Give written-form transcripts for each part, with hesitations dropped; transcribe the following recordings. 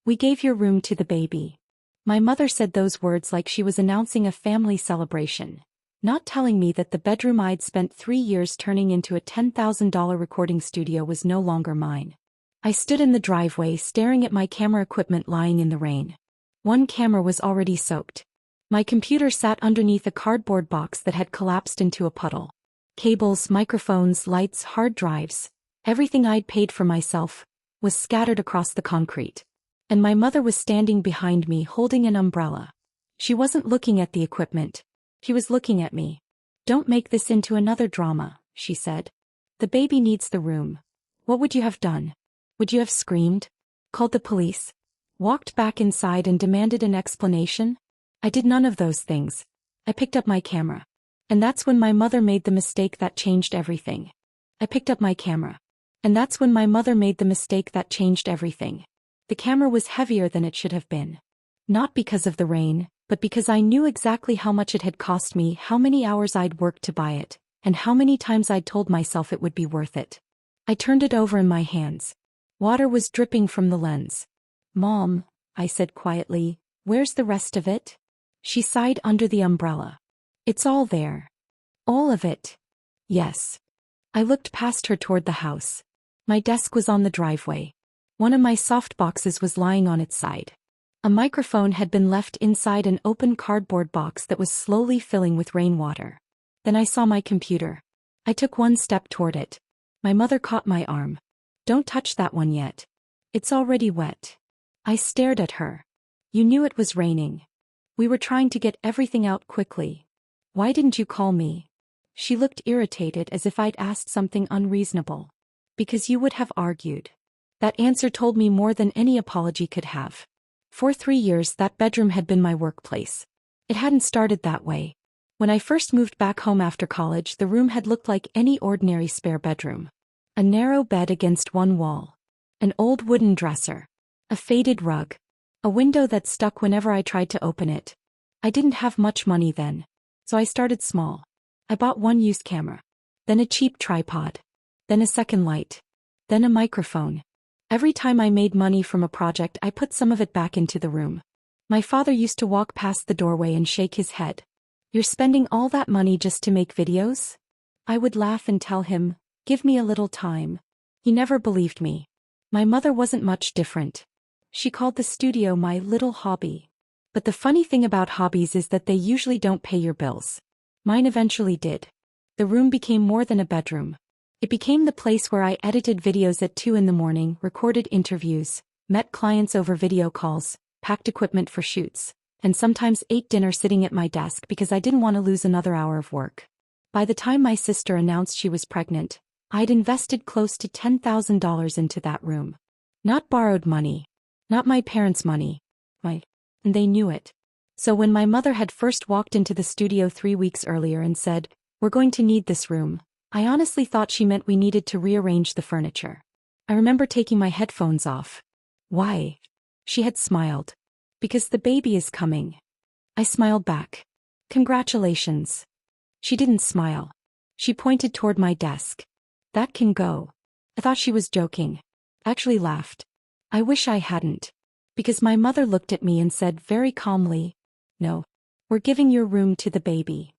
We gave your room to the baby. My mother said those words like she was announcing a family celebration, not telling me that the bedroom I'd spent 3 years turning into a $10,000 recording studio was no longer mine. I stood in the driveway staring at my camera equipment lying in the rain. One camera was already soaked. My computer sat underneath a cardboard box that had collapsed into a puddle. Cables, microphones, lights, hard drives, everything I'd paid for myself, was scattered across the concrete. And my mother was standing behind me holding an umbrella. She wasn't looking at the equipment. She was looking at me. "Don't make this into another drama," she said. "The baby needs the room." What would you have done? Would you have screamed? Called the police? Walked back inside and demanded an explanation? I did none of those things. I picked up my camera. And that's when my mother made the mistake that changed everything. I picked up my camera. And that's when my mother made the mistake that changed everything. The camera was heavier than it should have been. Not because of the rain, but because I knew exactly how much it had cost me, how many hours I'd worked to buy it, and how many times I'd told myself it would be worth it. I turned it over in my hands. Water was dripping from the lens. "Mom," I said quietly, "where's the rest of it?" She sighed under the umbrella. "It's all there." "All of it?" "Yes." I looked past her toward the house. My desk was on the driveway. One of my soft boxes was lying on its side. A microphone had been left inside an open cardboard box that was slowly filling with rainwater. Then I saw my computer. I took one step toward it. My mother caught my arm. "Don't touch that one yet. It's already wet." I stared at her. "You knew it was raining. We were trying to get everything out quickly. Why didn't you call me?" She looked irritated as if I'd asked something unreasonable. "Because you would have argued." That answer told me more than any apology could have. For 3 years that bedroom had been my workplace. It hadn't started that way. When I first moved back home after college, the room had looked like any ordinary spare bedroom. A narrow bed against one wall. An old wooden dresser. A faded rug. A window that stuck whenever I tried to open it. I didn't have much money then. So I started small. I bought one used camera. Then a cheap tripod. Then a second light. Then a microphone. Every time I made money from a project, I put some of it back into the room. My father used to walk past the doorway and shake his head. "You're spending all that money just to make videos?" I would laugh and tell him, "Give me a little time." He never believed me. My mother wasn't much different. She called the studio my little hobby. But the funny thing about hobbies is that they usually don't pay your bills. Mine eventually did. The room became more than a bedroom. It became the place where I edited videos at 2 in the morning, recorded interviews, met clients over video calls, packed equipment for shoots, and sometimes ate dinner sitting at my desk because I didn't want to lose another hour of work. By the time my sister announced she was pregnant, I'd invested close to $10,000 into that room. Not borrowed money. Not my parents' money. And they knew it. So when my mother had first walked into the studio 3 weeks earlier and said, "We're going to need this room," I honestly thought she meant we needed to rearrange the furniture. I remember taking my headphones off. "Why?" She had smiled. "Because the baby is coming." I smiled back. "Congratulations." She didn't smile. She pointed toward my desk. "That can go." I thought she was joking. I actually laughed. I wish I hadn't. Because my mother looked at me and said very calmly, "No. We're giving your room to the baby."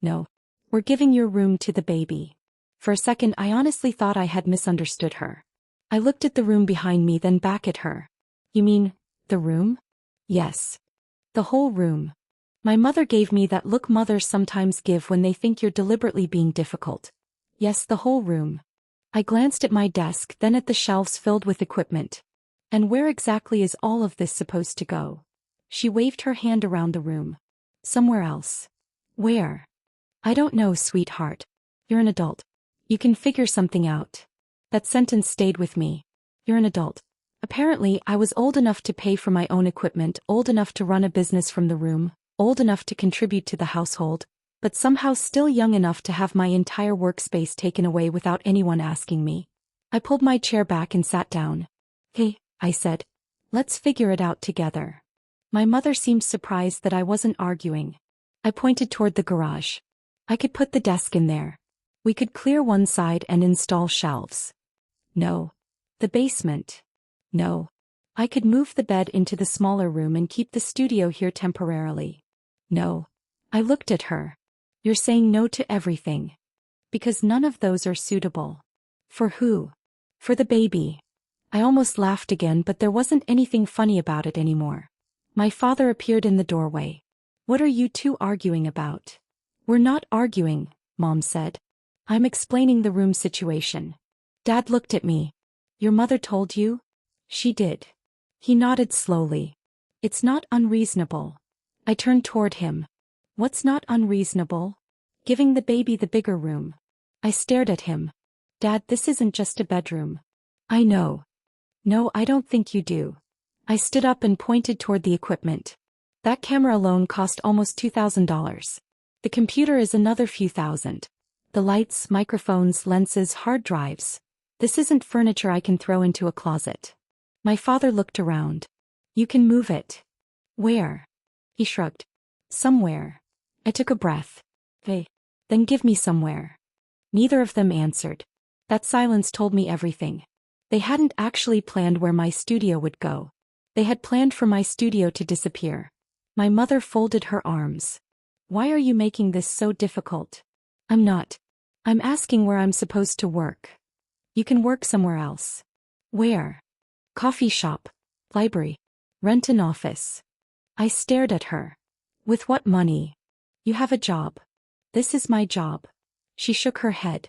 No. "We're giving your room to the baby." For a second I honestly thought I had misunderstood her. I looked at the room behind me, then back at her. "You mean, the room?" "Yes. The whole room." My mother gave me that look mothers sometimes give when they think you're deliberately being difficult. "Yes, the whole room." I glanced at my desk, then at the shelves filled with equipment. "And where exactly is all of this supposed to go?" She waved her hand around the room. "Somewhere else." "Where?" "I don't know, sweetheart. You're an adult. You can figure something out." That sentence stayed with me. You're an adult. Apparently, I was old enough to pay for my own equipment, old enough to run a business from the room, old enough to contribute to the household, but somehow still young enough to have my entire workspace taken away without anyone asking me. I pulled my chair back and sat down. "Hey," I said. "Let's figure it out together." My mother seemed surprised that I wasn't arguing. I pointed toward the garage. "I could put the desk in there. We could clear one side and install shelves." "No." "The basement." "No." I could move the bed into the smaller room and keep the studio here temporarily. No. I looked at her. You're saying no to everything. Because none of those are suitable. For who? For the baby. I almost laughed again, but there wasn't anything funny about it anymore. My father appeared in the doorway. What are you two arguing about? We're not arguing, Mom said. I'm explaining the room situation. Dad looked at me. Your mother told you? She did. He nodded slowly. It's not unreasonable. I turned toward him. What's not unreasonable? Giving the baby the bigger room. I stared at him. Dad, this isn't just a bedroom. I know. No, I don't think you do. I stood up and pointed toward the equipment. That camera alone cost almost $2,000. The computer is another few thousand. The lights, microphones, lenses, hard drives. This isn't furniture I can throw into a closet. My father looked around. You can move it. Where? He shrugged. Somewhere. I took a breath. Hey. Then give me somewhere. Neither of them answered. That silence told me everything. They hadn't actually planned where my studio would go. They had planned for my studio to disappear. My mother folded her arms. Why are you making this so difficult? I'm not. I'm asking where I'm supposed to work. You can work somewhere else. Where? Coffee shop. Library. Rent an office. I stared at her. With what money? You have a job. This is my job. She shook her head.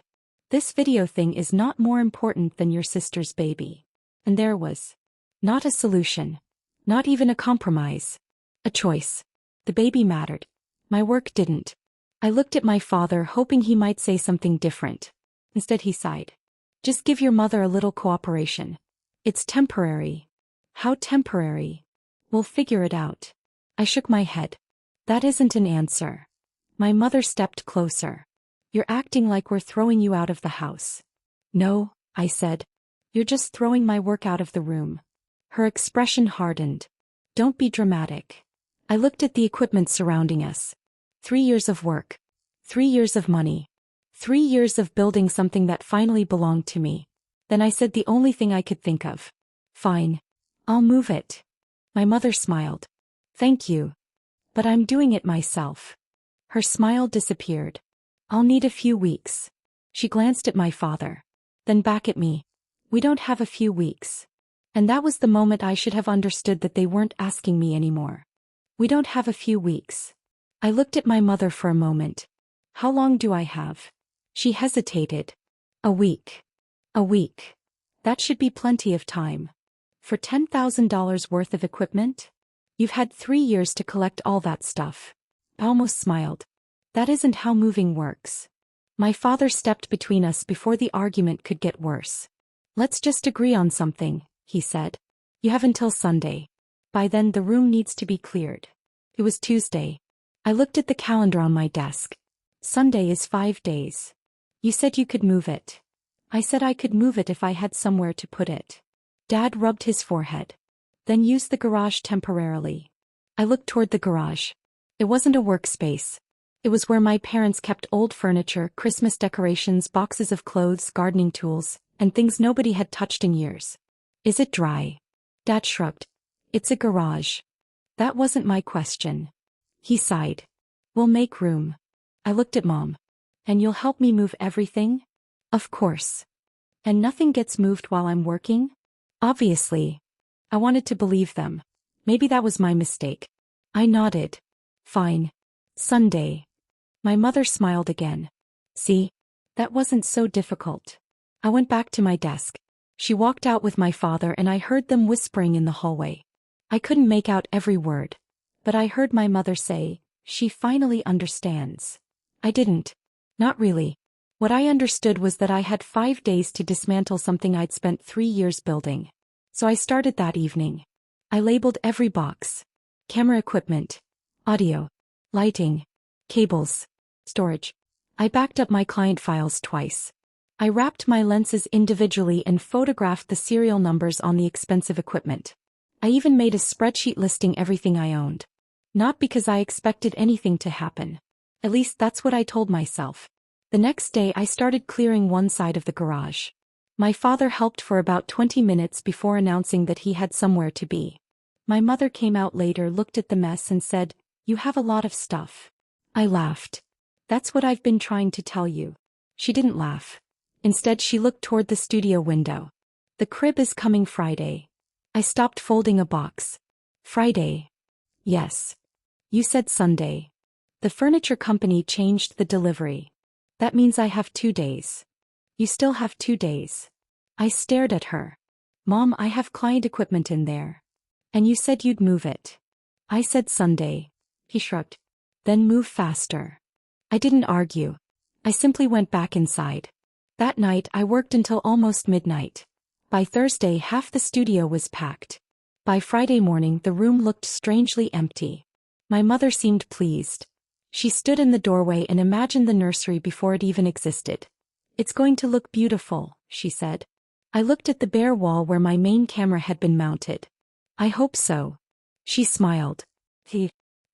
This video thing is not more important than your sister's baby. And there was not a solution. Not even a compromise. A choice. The baby mattered. My work didn't. I looked at my father, hoping he might say something different. Instead he sighed. Just give your mother a little cooperation. It's temporary. How temporary? We'll figure it out. I shook my head. That isn't an answer. My mother stepped closer. You're acting like we're throwing you out of the house. No, I said. You're just throwing my work out of the room. Her expression hardened. Don't be dramatic. I looked at the equipment surrounding us. 3 years of work. 3 years of money. 3 years of building something that finally belonged to me. Then I said the only thing I could think of. Fine. I'll move it. My mother smiled. Thank you. But I'm doing it myself. Her smile disappeared. I'll need a few weeks. She glanced at my father. Then back at me. We don't have a few weeks. And that was the moment I should have understood that they weren't asking me anymore. We don't have a few weeks. I looked at my mother for a moment. How long do I have? She hesitated. A week. A week. That should be plenty of time. For $10,000 worth of equipment? You've had 3 years to collect all that stuff. I almost smiled. That isn't how moving works. My father stepped between us before the argument could get worse. Let's just agree on something, he said. You have until Sunday. By then the room needs to be cleared. It was Tuesday. I looked at the calendar on my desk. Sunday is 5 days. You said you could move it. I said I could move it if I had somewhere to put it. Dad rubbed his forehead. Then use the garage temporarily. I looked toward the garage. It wasn't a workspace. It was where my parents kept old furniture, Christmas decorations, boxes of clothes, gardening tools, and things nobody had touched in years. Is it dry? Dad shrugged. It's a garage. That wasn't my question. He sighed. We'll make room. I looked at Mom. And you'll help me move everything? Of course. And nothing gets moved while I'm working? Obviously. I wanted to believe them. Maybe that was my mistake. I nodded. Fine. Sunday. My mother smiled again. See? That wasn't so difficult. I went back to my desk. She walked out with my father and I heard them whispering in the hallway. I couldn't make out every word. But I heard my mother say, she finally understands. I didn't. Not really. What I understood was that I had 5 days to dismantle something I'd spent 3 years building. So I started that evening. I labeled every box. Camera equipment. Audio. Lighting. Cables. Storage. I backed up my client files twice. I wrapped my lenses individually and photographed the serial numbers on the expensive equipment. I even made a spreadsheet listing everything I owned. Not because I expected anything to happen. At least that's what I told myself. The next day I started clearing one side of the garage. My father helped for about 20 minutes before announcing that he had somewhere to be. My mother came out later, looked at the mess and said, "You have a lot of stuff." I laughed. "That's what I've been trying to tell you." She didn't laugh. Instead, she looked toward the studio window. "The crib is coming Friday." I stopped folding a box. "Friday?" "Yes. You said Sunday." "The furniture company changed the delivery. That means I have 2 days." "You still have 2 days." I stared at her. "Mom, I have client equipment in there." "And you said you'd move it." I said Sunday. He shrugged. "Then move faster." I didn't argue. I simply went back inside. That night I worked until almost midnight. By Thursday half the studio was packed. By Friday morning the room looked strangely empty. My mother seemed pleased. She stood in the doorway and imagined the nursery before it even existed. "It's going to look beautiful," she said. I looked at the bare wall where my main camera had been mounted. "I hope so." She smiled.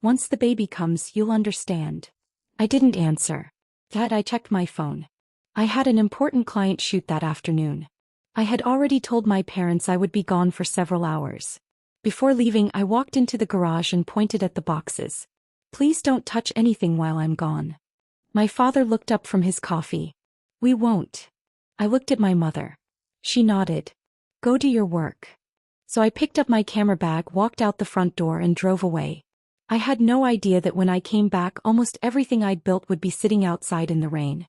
"Once the baby comes, you'll understand." I didn't answer. I checked my phone. I had an important client shoot that afternoon. I had already told my parents I would be gone for several hours. Before leaving, I walked into the garage and pointed at the boxes. "Please don't touch anything while I'm gone." My father looked up from his coffee. "We won't." I looked at my mother. She nodded. "Go do your work." So I picked up my camera bag, walked out the front door and drove away. I had no idea that when I came back almost everything I'd built would be sitting outside in the rain.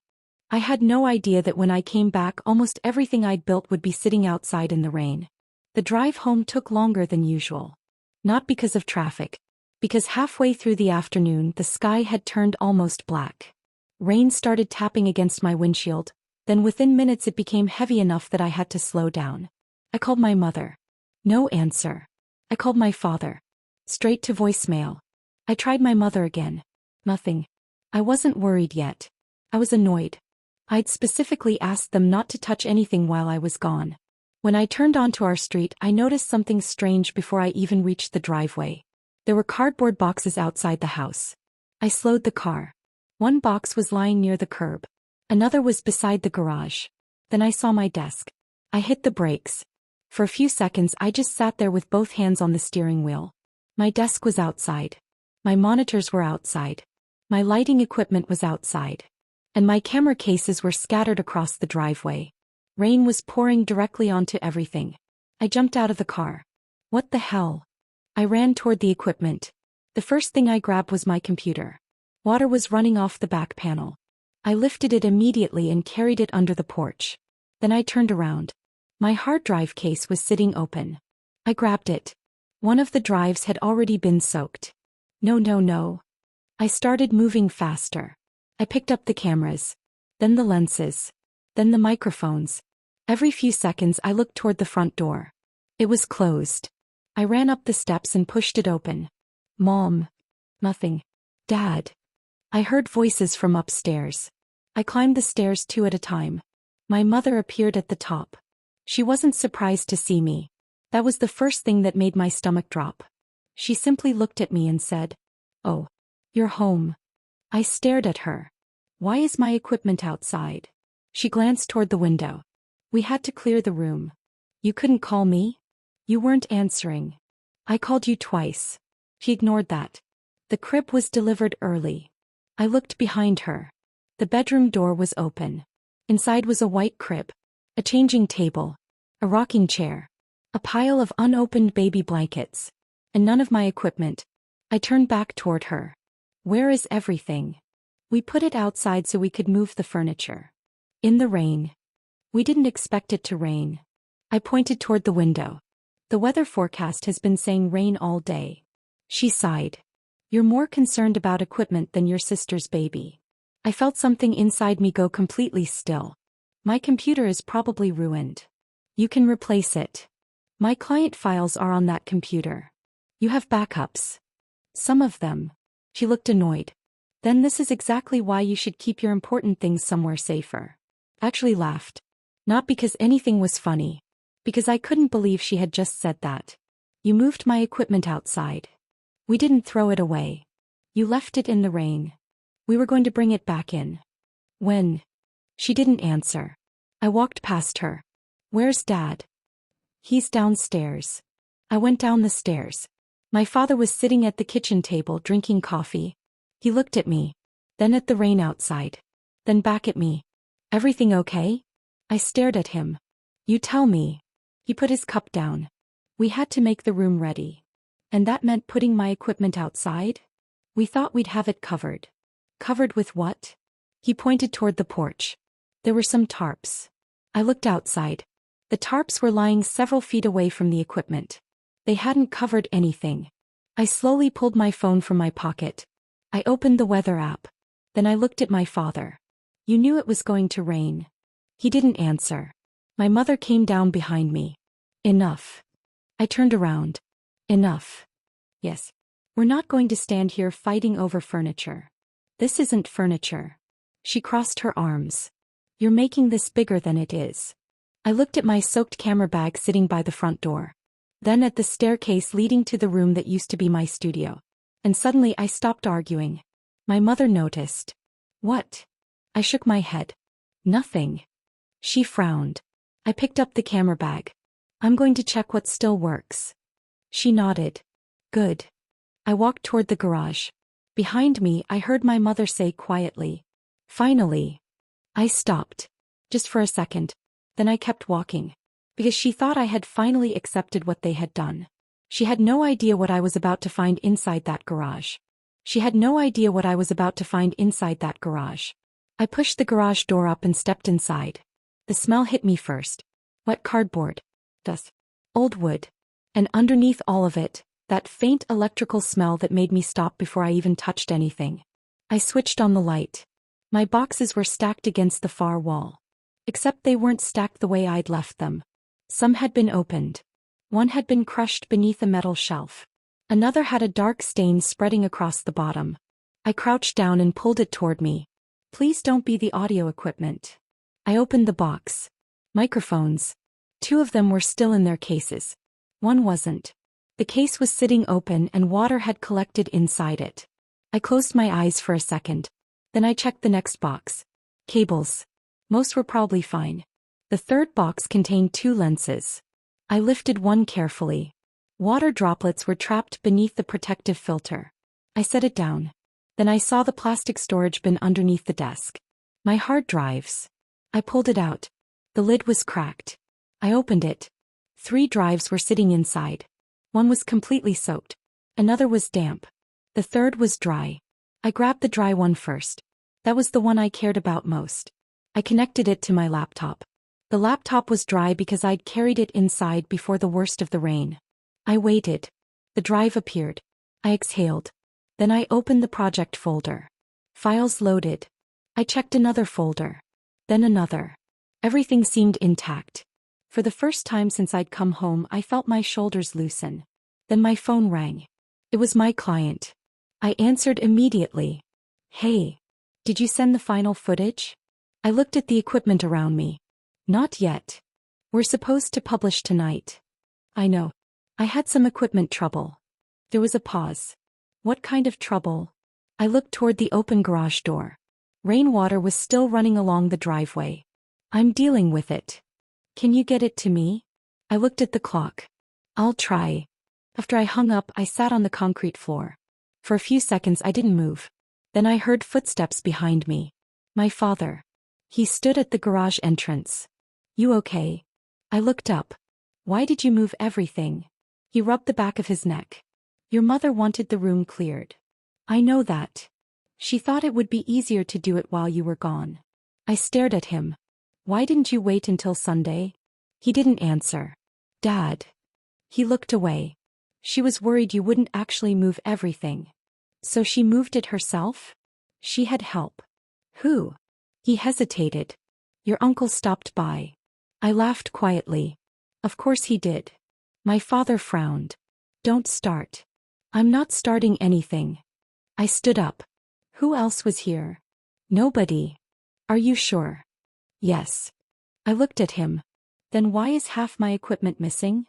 I had no idea that when I came back almost everything I'd built would be sitting outside in the rain. The drive home took longer than usual. Not because of traffic. Because halfway through the afternoon the sky had turned almost black. Rain started tapping against my windshield, then within minutes it became heavy enough that I had to slow down. I called my mother. No answer. I called my father. Straight to voicemail. I tried my mother again. Nothing. I wasn't worried yet. I was annoyed. I'd specifically asked them not to touch anything while I was gone. When I turned onto our street, I noticed something strange before I even reached the driveway. There were cardboard boxes outside the house. I slowed the car. One box was lying near the curb. Another was beside the garage. Then I saw my desk. I hit the brakes. For a few seconds I just sat there with both hands on the steering wheel. My desk was outside. My monitors were outside. My lighting equipment was outside. And my camera cases were scattered across the driveway. Rain was pouring directly onto everything. I jumped out of the car. What the hell? I ran toward the equipment. The first thing I grabbed was my computer. Water was running off the back panel. I lifted it immediately and carried it under the porch. Then I turned around. My hard drive case was sitting open. I grabbed it. One of the drives had already been soaked. No. I started moving faster. I picked up the cameras. Then the lenses. Then the microphones. Every few seconds I looked toward the front door. It was closed. I ran up the steps and pushed it open. "Mom." Nothing. "Dad." I heard voices from upstairs. I climbed the stairs 2 at a time. My mother appeared at the top. She wasn't surprised to see me. That was the first thing that made my stomach drop. She simply looked at me and said, "Oh, you're home." I stared at her. "Why is my equipment outside?" She glanced toward the window. "We had to clear the room." "You couldn't call me?" "You weren't answering." "I called you twice." She ignored that. "The crib was delivered early." I looked behind her. The bedroom door was open. Inside was a white crib, a changing table, a rocking chair, a pile of unopened baby blankets, and none of my equipment. I turned back toward her. "Where is everything?" "We put it outside so we could move the furniture." "In the rain." "We didn't expect it to rain." I pointed toward the window. "The weather forecast has been saying rain all day." She sighed. "You're more concerned about equipment than your sister's baby." I felt something inside me go completely still. "My computer is probably ruined." "You can replace it." "My client files are on that computer." "You have backups." "Some of them." She looked annoyed. "Then this is exactly why you should keep your important things somewhere safer." Actually laughed. Not because anything was funny. Because I couldn't believe she had just said that. "You moved my equipment outside." "We didn't throw it away." "You left it in the rain." "We were going to bring it back in." "When?" She didn't answer. I walked past her. Where's Dad? He's downstairs. I went down the stairs. My father was sitting at the kitchen table drinking coffee. He looked at me, then at the rain outside, then back at me. Everything okay? I stared at him. You tell me. He put his cup down. We had to make the room ready. And that meant putting my equipment outside? We thought we'd have it covered. Covered with what? He pointed toward the porch. There were some tarps. I looked outside. The tarps were lying several feet away from the equipment. They hadn't covered anything. I slowly pulled my phone from my pocket. I opened the weather app. Then I looked at my father. You knew it was going to rain. He didn't answer. My mother came down behind me. Enough. I turned around. Enough. Yes. We're not going to stand here fighting over furniture. This isn't furniture. She crossed her arms. You're making this bigger than it is. I looked at my soaked camera bag sitting by the front door. Then at the staircase leading to the room that used to be my studio. And suddenly I stopped arguing. My mother noticed. What? I shook my head. Nothing. She frowned. I picked up the camera bag. I'm going to check what still works. She nodded. Good. I walked toward the garage. Behind me, I heard my mother say quietly. Finally. I stopped. Just for a second. Then I kept walking. Because she thought I had finally accepted what they had done. She had no idea what I was about to find inside that garage. She had no idea what I was about to find inside that garage. I pushed the garage door up and stepped inside. The smell hit me first. Wet cardboard. Dust. Old wood. And underneath all of it, that faint electrical smell that made me stop before I even touched anything. I switched on the light. My boxes were stacked against the far wall. Except they weren't stacked the way I'd left them. Some had been opened. One had been crushed beneath a metal shelf. Another had a dark stain spreading across the bottom. I crouched down and pulled it toward me. Please don't be the audio equipment. I opened the box. Microphones. 2 of them were still in their cases. One wasn't. The case was sitting open and water had collected inside it. I closed my eyes for a second. Then I checked the next box. Cables. Most were probably fine. The third box contained 2 lenses. I lifted one carefully. Water droplets were trapped beneath the protective filter. I set it down. Then I saw the plastic storage bin underneath the desk. My hard drives. I pulled it out. The lid was cracked. I opened it. 3 drives were sitting inside. One was completely soaked. Another was damp. The third was dry. I grabbed the dry one first. That was the one I cared about most. I connected it to my laptop. The laptop was dry because I'd carried it inside before the worst of the rain. I waited. The drive appeared. I exhaled. Then I opened the project folder. Files loaded. I checked another folder. Then another. Everything seemed intact. For the first time since I'd come home, I felt my shoulders loosen. Then my phone rang. It was my client. I answered immediately. Hey. Did you send the final footage? I looked at the equipment around me. Not yet. We're supposed to publish tonight. I know. I had some equipment trouble. There was a pause. What kind of trouble? I looked toward the open garage door. Rainwater was still running along the driveway. I'm dealing with it. Can you get it to me? I looked at the clock. I'll try. After I hung up, I sat on the concrete floor. For a few seconds I didn't move. Then I heard footsteps behind me. My father. He stood at the garage entrance. You okay? I looked up. Why did you move everything? He rubbed the back of his neck. Your mother wanted the room cleared. I know that. She thought it would be easier to do it while you were gone. I stared at him. Why didn't you wait until Sunday? He didn't answer. Dad. He looked away. She was worried you wouldn't actually move everything. So she moved it herself? She had help. Who? He hesitated. Your uncle stopped by. I laughed quietly. Of course he did. My father frowned. Don't start. I'm not starting anything. I stood up. Who else was here? Nobody. Are you sure? Yes. I looked at him. Then why is half my equipment missing?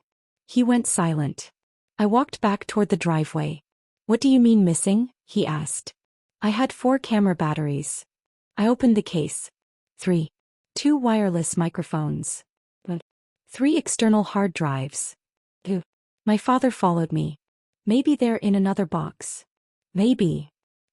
He went silent. I walked back toward the driveway. What do you mean missing? He asked. I had 4 camera batteries. I opened the case. 3. 2 wireless microphones. 3 external hard drives. Ew. My father followed me. Maybe they're in another box. Maybe.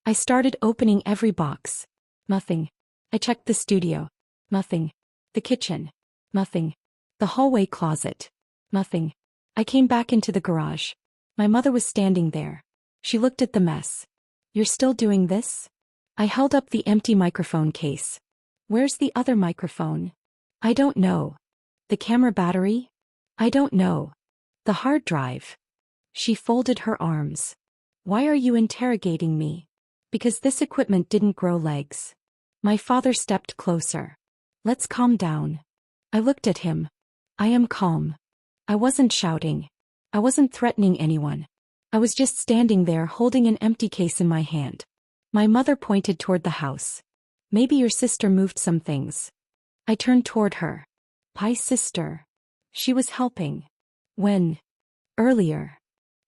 I started opening every box. Nothing. I checked the studio. Nothing. The kitchen. Nothing. The hallway closet. Nothing. I came back into the garage. My mother was standing there. She looked at the mess. You're still doing this? I held up the empty microphone case. Where's the other microphone? I don't know. The camera battery? I don't know. The hard drive. She folded her arms. Why are you interrogating me? Because this equipment didn't grow legs. My father stepped closer. Let's calm down. I looked at him. I am calm. I wasn't shouting. I wasn't threatening anyone. I was just standing there holding an empty case in my hand. My mother pointed toward the house. Maybe your sister moved some things. I turned toward her. Pie's sister. She was helping. When? Earlier.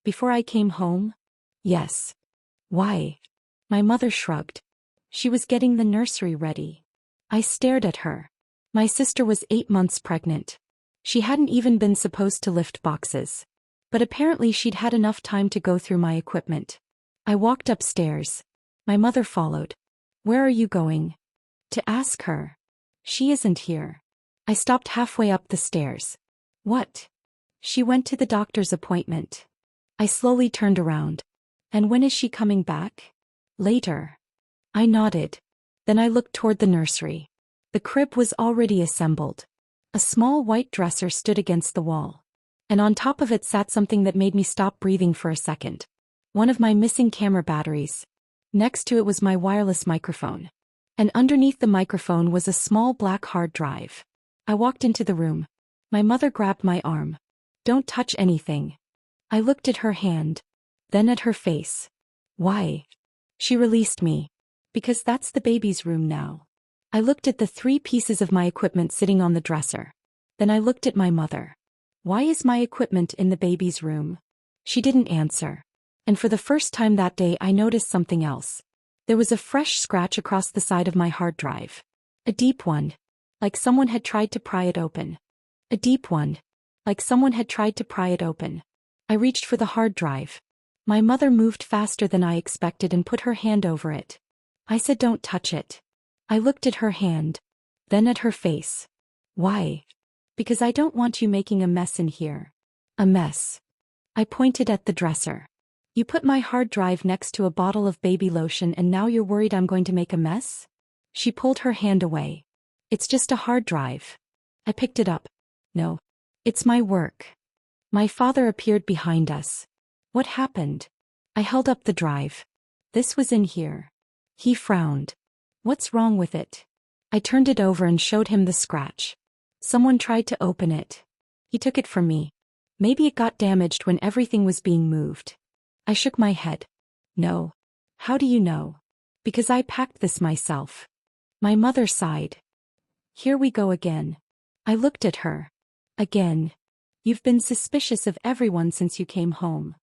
Before I came home? Yes. Why? My mother shrugged. She was getting the nursery ready. I stared at her. My sister was 8 months pregnant. She hadn't even been supposed to lift boxes. But apparently she'd had enough time to go through my equipment. I walked upstairs. My mother followed. Where are you going? To ask her. She isn't here. I stopped halfway up the stairs. What? She went to the doctor's appointment. I slowly turned around. And when is she coming back? Later. I nodded. Then I looked toward the nursery. The crib was already assembled. A small white dresser stood against the wall. And on top of it sat something that made me stop breathing for a second. One of my missing camera batteries. Next to it was my wireless microphone. And underneath the microphone was a small black hard drive. I walked into the room. My mother grabbed my arm. Don't touch anything. I looked at her hand. Then at her face. Why? She released me. Because that's the baby's room now. I looked at the 3 pieces of my equipment sitting on the dresser. Then I looked at my mother. Why is my equipment in the baby's room? She didn't answer. And for the first time that day I noticed something else. There was a fresh scratch across the side of my hard drive. A deep one. Like someone had tried to pry it open. A deep one. Like someone had tried to pry it open. I reached for the hard drive. My mother moved faster than I expected and put her hand over it. I said don't touch it. I looked at her hand. Then at her face. Why? Because I don't want you making a mess in here. A mess. I pointed at the dresser. You put my hard drive next to a bottle of baby lotion and now you're worried I'm going to make a mess? She pulled her hand away. It's just a hard drive. I picked it up. No. It's my work. My father appeared behind us. What happened? I held up the drive. This was in here. He frowned. What's wrong with it? I turned it over and showed him the scratch. Someone tried to open it. He took it from me. Maybe it got damaged when everything was being moved. I shook my head. No. How do you know? Because I packed this myself. My mother sighed. Here we go again. I looked at her. Again. You've been suspicious of everyone since you came home.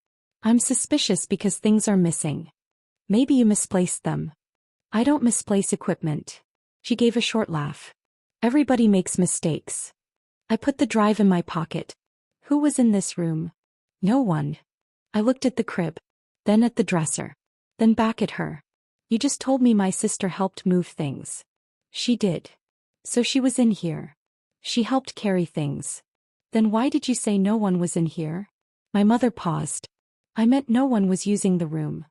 I'm suspicious because things are missing. Maybe you misplaced them. I don't misplace equipment. She gave a short laugh. Everybody makes mistakes. I put the drive in my pocket. Who was in this room? No one. I looked at the crib. Then at the dresser. Then back at her. You just told me my sister helped move things. She did. So she was in here. She helped carry things. Then why did you say no one was in here? My mother paused. I meant no one was using the room.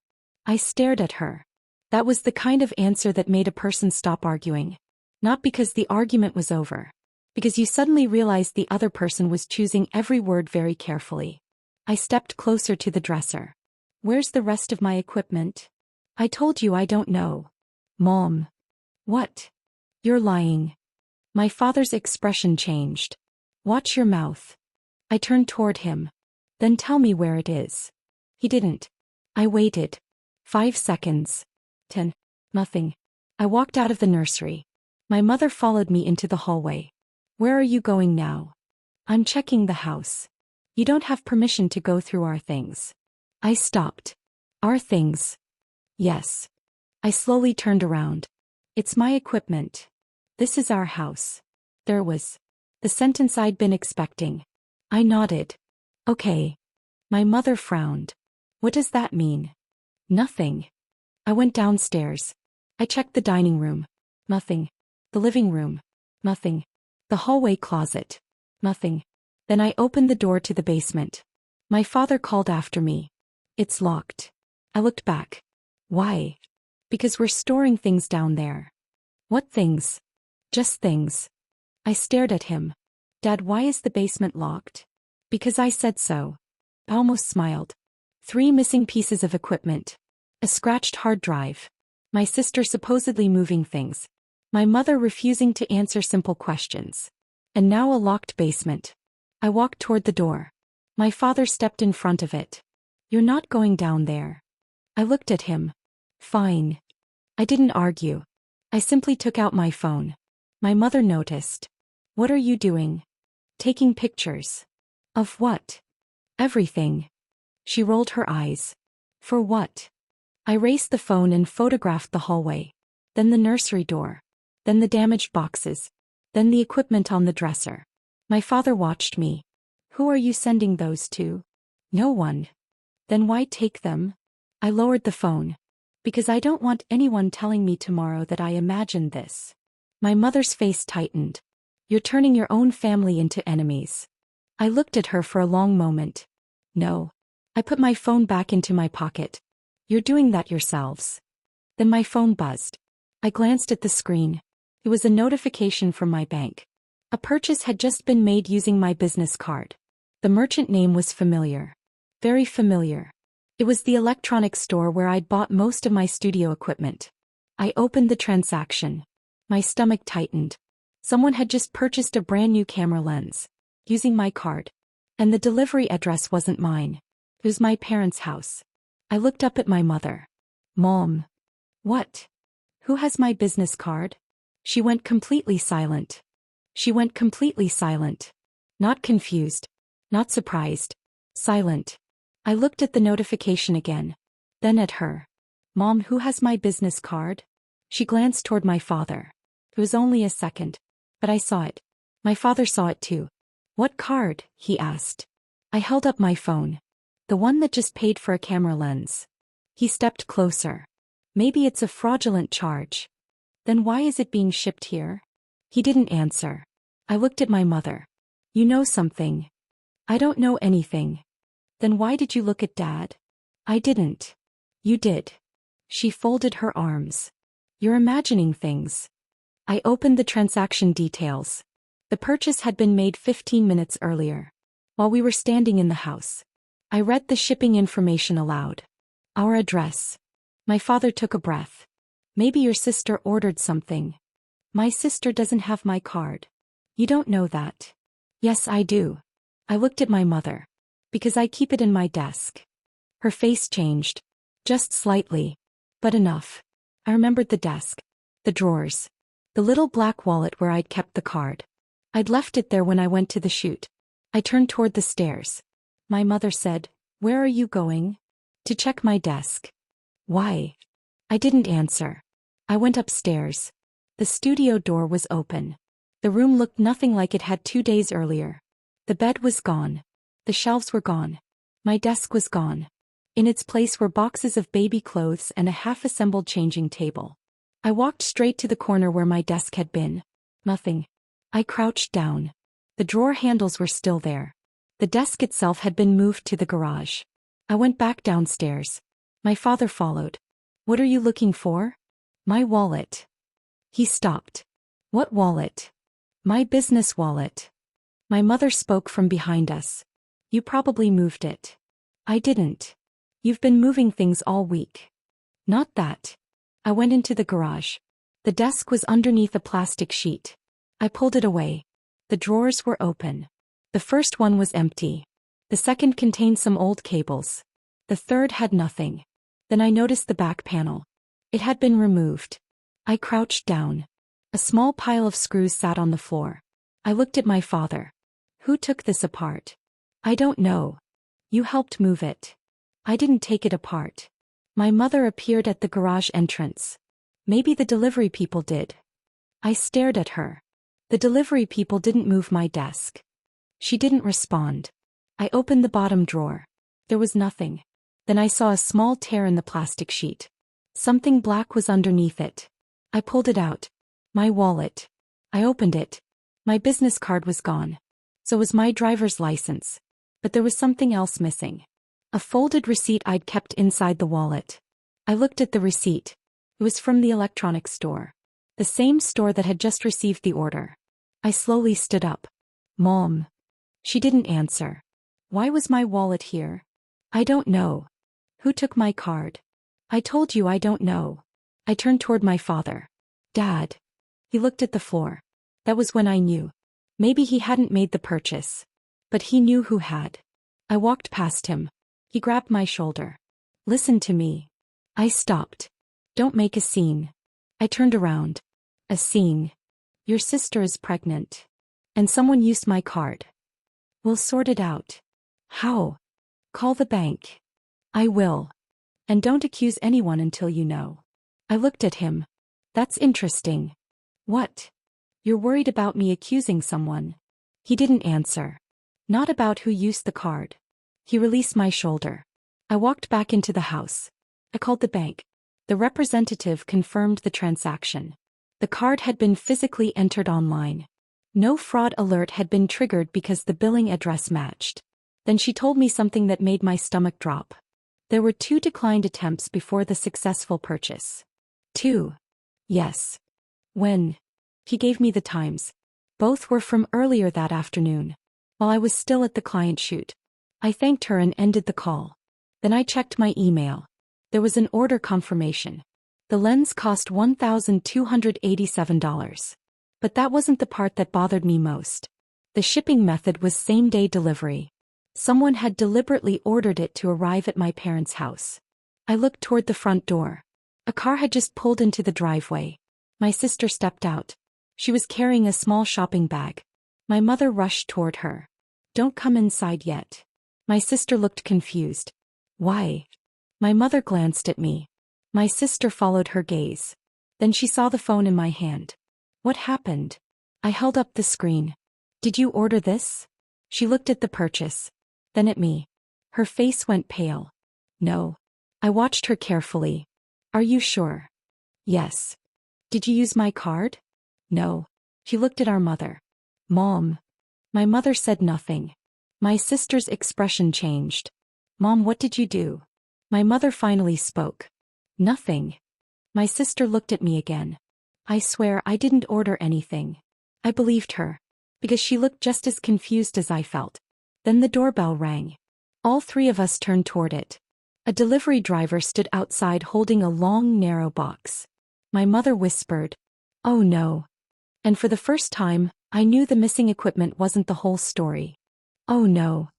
I stared at her. That was the kind of answer that made a person stop arguing. Not because the argument was over. Because you suddenly realized the other person was choosing every word very carefully. I stepped closer to the dresser. Where's the rest of my equipment? I told you I don't know. Mom. What? You're lying. My father's expression changed. Watch your mouth. I turned toward him. Then tell me where it is. He didn't. I waited. 5 seconds. 10. Nothing. I walked out of the nursery. My mother followed me into the hallway. Where are you going now? I'm checking the house. You don't have permission to go through our things. I stopped. Our things. Yes. I slowly turned around. It's my equipment. This is our house. There was The sentence I'd been expecting. I nodded. Okay. My mother frowned. What does that mean? Nothing. I went downstairs. I checked the dining room. Nothing. The living room. Nothing. The hallway closet. Nothing. Then I opened the door to the basement. My father called after me. It's locked. I looked back. Why? Because we're storing things down there. What things? Just things. I stared at him. Dad, why is the basement locked? Because I said so. I almost smiled. 3 missing pieces of equipment. A scratched hard drive. My sister supposedly moving things. My mother refusing to answer simple questions. And now a locked basement. I walked toward the door. My father stepped in front of it. You're not going down there. I looked at him. Fine. I didn't argue. I simply took out my phone. My mother noticed. What are you doing? Taking pictures. Of what? Everything. She rolled her eyes. For what? I raised the phone and photographed the hallway. Then the nursery door. Then the damaged boxes. Then the equipment on the dresser. My father watched me. Who are you sending those to? No one. Then why take them? I lowered the phone. Because I don't want anyone telling me tomorrow that I imagined this. My mother's face tightened. You're turning your own family into enemies. I looked at her for a long moment. No. I put my phone back into my pocket. You're doing that yourselves. Then my phone buzzed. I glanced at the screen. It was a notification from my bank. A purchase had just been made using my business card. The merchant name was familiar. Very familiar. It was the electronics store where I'd bought most of my studio equipment. I opened the transaction. My stomach tightened. Someone had just purchased a brand new camera lens. Using my card. And the delivery address wasn't mine. It was my parents' house. I looked up at my mother. Mom. What? Who has my business card? She went completely silent. She went completely silent. Not confused. Not surprised. Silent. I looked at the notification again. Then at her. Mom, who has my business card? She glanced toward my father. It was only a second. But I saw it. My father saw it too. What card? He asked. I held up my phone. The one that just paid for a camera lens. He stepped closer. Maybe it's a fraudulent charge. Then why is it being shipped here? He didn't answer. I looked at my mother. You know something. I don't know anything. Then why did you look at Dad? I didn't. You did. She folded her arms. You're imagining things. I opened the transaction details. The purchase had been made 15 minutes earlier. While we were standing in the house. I read the shipping information aloud. Our address. My father took a breath. Maybe your sister ordered something. My sister doesn't have my card. You don't know that. Yes, I do. I looked at my mother. Because I keep it in my desk. Her face changed. Just slightly. But enough. I remembered the desk. The drawers. The little black wallet where I'd kept the card. I'd left it there when I went to the shoot. I turned toward the stairs. My mother said, "Where are you going?" To check my desk. Why? I didn't answer. I went upstairs. The studio door was open. The room looked nothing like it had 2 days earlier. The bed was gone. The shelves were gone. My desk was gone. In its place were boxes of baby clothes and a half-assembled changing table. I walked straight to the corner where my desk had been. Nothing. I crouched down. The drawer handles were still there. The desk itself had been moved to the garage. I went back downstairs. My father followed. What are you looking for? My wallet. He stopped. What wallet? My business wallet. My mother spoke from behind us. You probably moved it. I didn't. You've been moving things all week. Not that. I went into the garage. The desk was underneath a plastic sheet. I pulled it away. The drawers were open. The first one was empty. The second contained some old cables. The third had nothing. Then I noticed the back panel. It had been removed. I crouched down. A small pile of screws sat on the floor. I looked at my father. Who took this apart? I don't know. You helped move it. I didn't take it apart. My mother appeared at the garage entrance. Maybe the delivery people did. I stared at her. The delivery people didn't move my desk. She didn't respond. I opened the bottom drawer. There was nothing. Then I saw a small tear in the plastic sheet. Something black was underneath it. I pulled it out. My wallet. I opened it. My business card was gone. So was my driver's license. But there was something else missing. A folded receipt I'd kept inside the wallet. I looked at the receipt. It was from the electronics store. The same store that had just received the order. I slowly stood up. Mom. She didn't answer. Why was my wallet here? I don't know. Who took my card? I told you I don't know. I turned toward my father. Dad. He looked at the floor. That was when I knew. Maybe he hadn't made the purchase. But he knew who had. I walked past him. He grabbed my shoulder. Listen to me. I stopped. Don't make a scene. I turned around. A scene. Your sister is pregnant. And someone used my card. We'll sort it out. How? Call the bank. I will. And don't accuse anyone until you know. I looked at him. That's interesting. What? You're worried about me accusing someone? He didn't answer. Not about who used the card. He released my shoulder. I walked back into the house. I called the bank. The representative confirmed the transaction. The card had been physically entered online. No fraud alert had been triggered because the billing address matched. Then she told me something that made my stomach drop. There were 2 declined attempts before the successful purchase. 2. Yes. When? He gave me the times. Both were from earlier that afternoon. While I was still at the client shoot. I thanked her and ended the call. Then I checked my email. There was an order confirmation. The lens cost $1,287. But that wasn't the part that bothered me most. The shipping method was same-day delivery. Someone had deliberately ordered it to arrive at my parents' house. I looked toward the front door. A car had just pulled into the driveway. My sister stepped out. She was carrying a small shopping bag. My mother rushed toward her. Don't come inside yet. My sister looked confused. Why? My mother glanced at me. My sister followed her gaze. Then she saw the phone in my hand. What happened? I held up the screen. Did you order this? She looked at the purchase. Then at me. Her face went pale. No. I watched her carefully. Are you sure? Yes. Did you use my card? No. She looked at our mother. Mom. My mother said nothing. My sister's expression changed. Mom, what did you do? My mother finally spoke. Nothing. My sister looked at me again. I swear I didn't order anything. I believed her. Because she looked just as confused as I felt. Then the doorbell rang. All 3 of us turned toward it. A delivery driver stood outside holding a long, narrow box. My mother whispered, "Oh no." And for the first time, I knew the missing equipment wasn't the whole story. Oh no.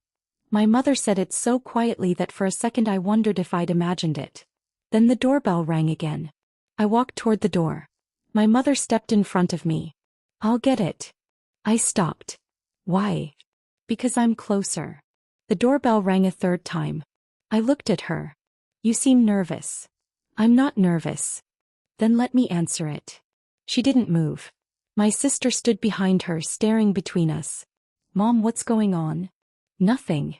My mother said it so quietly that for a second I wondered if I'd imagined it. Then the doorbell rang again. I walked toward the door. My mother stepped in front of me. I'll get it. I stopped. Why? Because I'm closer. The doorbell rang a 3rd time. I looked at her. You seem nervous. I'm not nervous. Then let me answer it. She didn't move. My sister stood behind her, staring between us. Mom, what's going on? Nothing.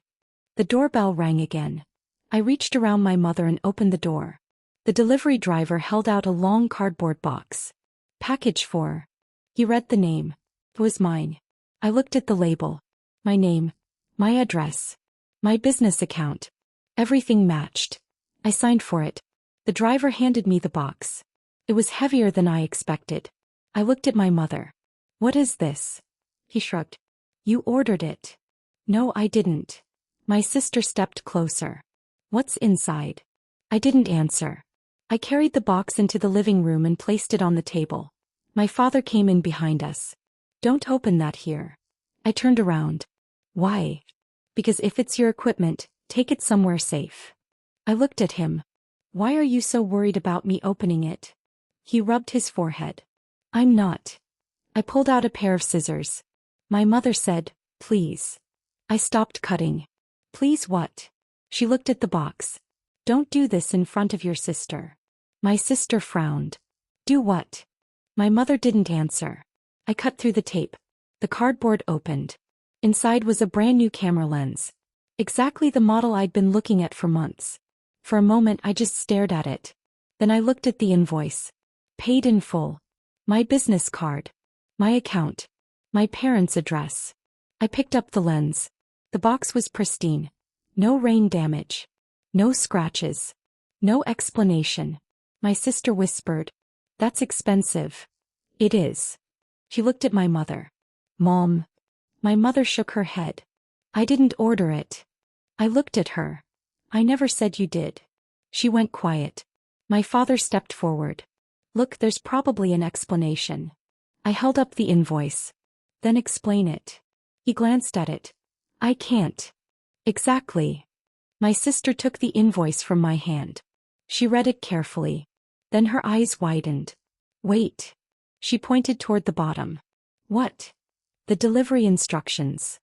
The doorbell rang again. I reached around my mother and opened the door. The delivery driver held out a long cardboard box. Package 4. He read the name. It was mine. I looked at the label. My name. My address. My business account. Everything matched. I signed for it. The driver handed me the box. It was heavier than I expected. I looked at my mother. What is this? He shrugged. You ordered it. No, I didn't. My sister stepped closer. What's inside? I didn't answer. I carried the box into the living room and placed it on the table. My father came in behind us. Don't open that here. I turned around. Why? Because if it's your equipment, take it somewhere safe. I looked at him. Why are you so worried about me opening it? He rubbed his forehead. I'm not. I pulled out a pair of scissors. My mother said, please. I stopped cutting. Please what? She looked at the box. Don't do this in front of your sister. My sister frowned. Do what? My mother didn't answer. I cut through the tape. The cardboard opened. Inside was a brand new camera lens. Exactly the model I'd been looking at for months. For a moment I just stared at it. Then I looked at the invoice. Paid in full. My business card. My account. My parents' address. I picked up the lens. The box was pristine. No rain damage. No scratches. No explanation. My sister whispered, "That's expensive." "It is." She looked at my mother. "Mom." My mother shook her head. "I didn't order it." I looked at her. "I never said you did." She went quiet. My father stepped forward. "Look, there's probably an explanation." I held up the invoice. "Then explain it." He glanced at it. "I can't." "Exactly." My sister took the invoice from my hand. She read it carefully. Then her eyes widened. "Wait." She pointed toward the bottom. "What?" "The delivery instructions."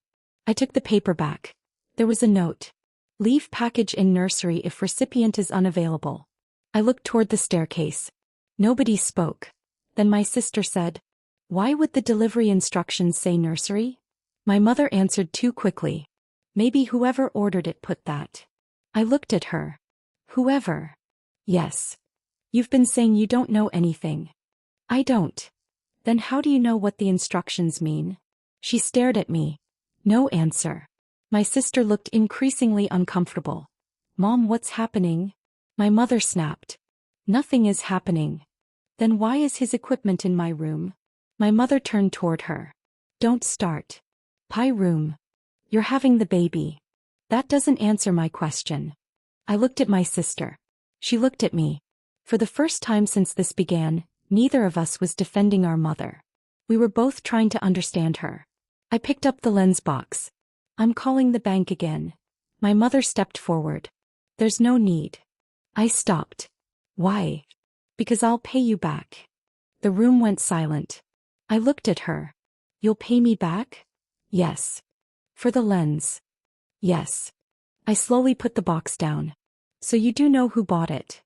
I took the paper back. There was a note. "Leave package in nursery if recipient is unavailable." I looked toward the staircase. Nobody spoke. Then my sister said, "Why would the delivery instructions say nursery?" My mother answered too quickly. "Maybe whoever ordered it put that." I looked at her. "Whoever?" "Yes. You've been saying you don't know anything." "I don't." "Then how do you know what the instructions mean?" She stared at me. No answer. My sister looked increasingly uncomfortable. "Mom, what's happening?" My mother snapped. "Nothing is happening." "Then why is his equipment in my room?" My mother turned toward her. "Don't start." "Pie room. You're having the baby." "That doesn't answer my question." I looked at my sister. She looked at me. For the first time since this began, neither of us was defending our mother. We were both trying to understand her. I picked up the lens box. "I'm calling the bank again." My mother stepped forward. "There's no need." I stopped. "Why?" "Because I'll pay you back." The room went silent. I looked at her. "You'll pay me back?" "Yes." "For the lens?" "Yes." I slowly put the box down. "So you do know who bought it?"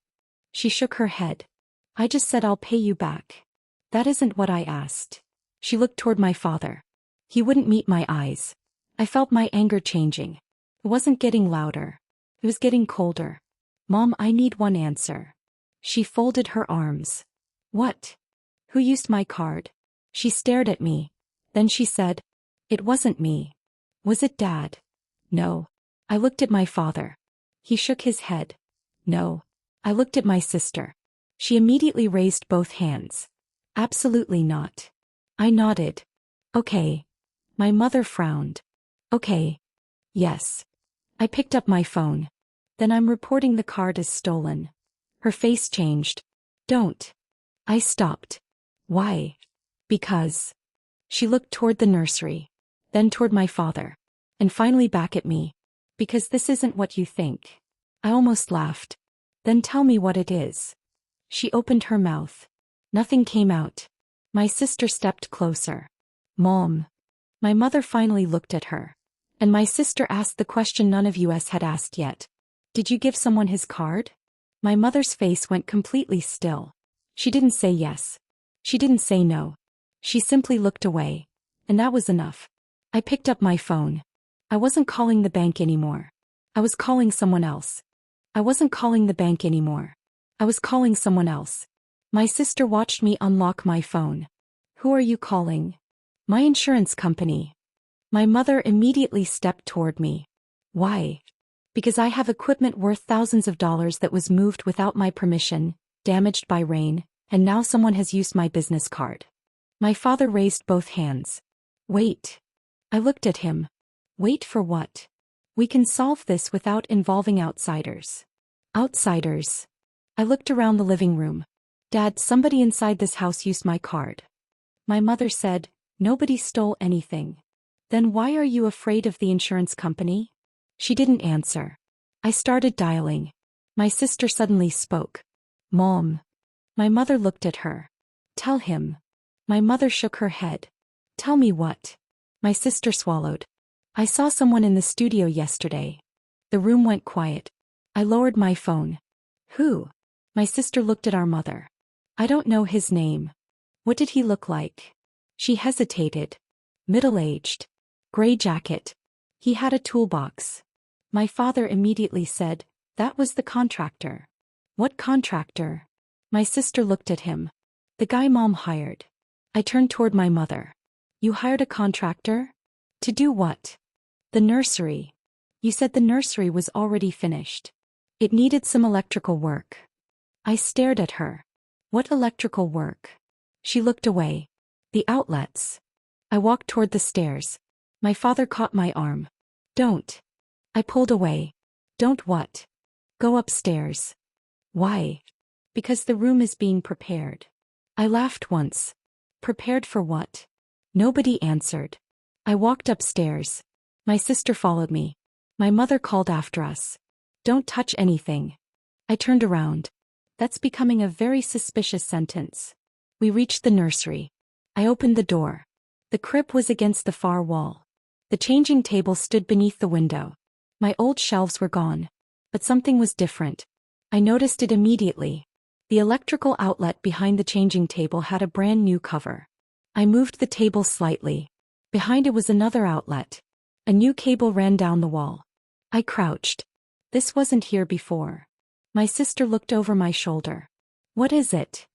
She shook her head. "I just said I'll pay you back." "That isn't what I asked." She looked toward my father. He wouldn't meet my eyes. I felt my anger changing. It wasn't getting louder. It was getting colder. "Mom, I need one answer." She folded her arms. "What?" "Who used my card?" She stared at me. Then she said, "It wasn't me." "Was it Dad?" "No." I looked at my father. He shook his head. "No." I looked at my sister. She immediately raised both hands. "Absolutely not." I nodded. "Okay." My mother frowned. "Okay." "Yes." I picked up my phone. "Then I'm reporting the card as stolen." Her face changed. "Don't." I stopped. "Why?" "Because." She looked toward the nursery. Then toward my father. And finally back at me. "Because this isn't what you think." I almost laughed. "Then tell me what it is." She opened her mouth. Nothing came out. My sister stepped closer. "Mom." My mother finally looked at her. And my sister asked the question none of us had asked yet. "Did you give someone his card?" My mother's face went completely still. She didn't say yes. She didn't say no. She simply looked away. And that was enough. I picked up my phone. I wasn't calling the bank anymore. I was calling someone else. I wasn't calling the bank anymore. I was calling someone else. My sister watched me unlock my phone. "Who are you calling?" "My insurance company." My mother immediately stepped toward me. "Why?" "Because I have equipment worth thousands of dollars that was moved without my permission, damaged by rain, and now someone has used my business card." My father raised both hands. "Wait." I looked at him. "Wait for what?" "We can solve this without involving outsiders." "Outsiders?" I looked around the living room. "Dad, somebody inside this house used my card." My mother said, "Nobody stole anything." "Then why are you afraid of the insurance company?" She didn't answer. I started dialing. My sister suddenly spoke. "Mom." My mother looked at her. "Tell him." My mother shook her head. "Tell me what?" My sister swallowed. "I saw someone in the studio yesterday." The room went quiet. I lowered my phone. "Who?" My sister looked at our mother. "I don't know his name." "What did he look like?" She hesitated. Middle-aged. Gray jacket. He had a toolbox. My father immediately said, "That was the contractor." "What contractor?" My sister looked at him. "The guy Mom hired." I turned toward my mother. "You hired a contractor? To do what?" "The nursery. You said the nursery was already finished. It needed some electrical work." I stared at her. "What electrical work?" She looked away. "The outlets." I walked toward the stairs. My father caught my arm. "Don't." I pulled away. "Don't what?" "Go upstairs." "Why?" "Because the room is being prepared." I laughed once. "Prepared for what?" Nobody answered. I walked upstairs. My sister followed me. My mother called after us. "Don't touch anything." I turned around. That's becoming a very suspicious sentence. We reached the nursery. I opened the door. The crib was against the far wall. The changing table stood beneath the window. My old shelves were gone. But something was different. I noticed it immediately. The electrical outlet behind the changing table had a brand new cover. I moved the table slightly. Behind it was another outlet. A new cable ran down the wall. I crouched. This wasn't here before. My sister looked over my shoulder. "What is it?"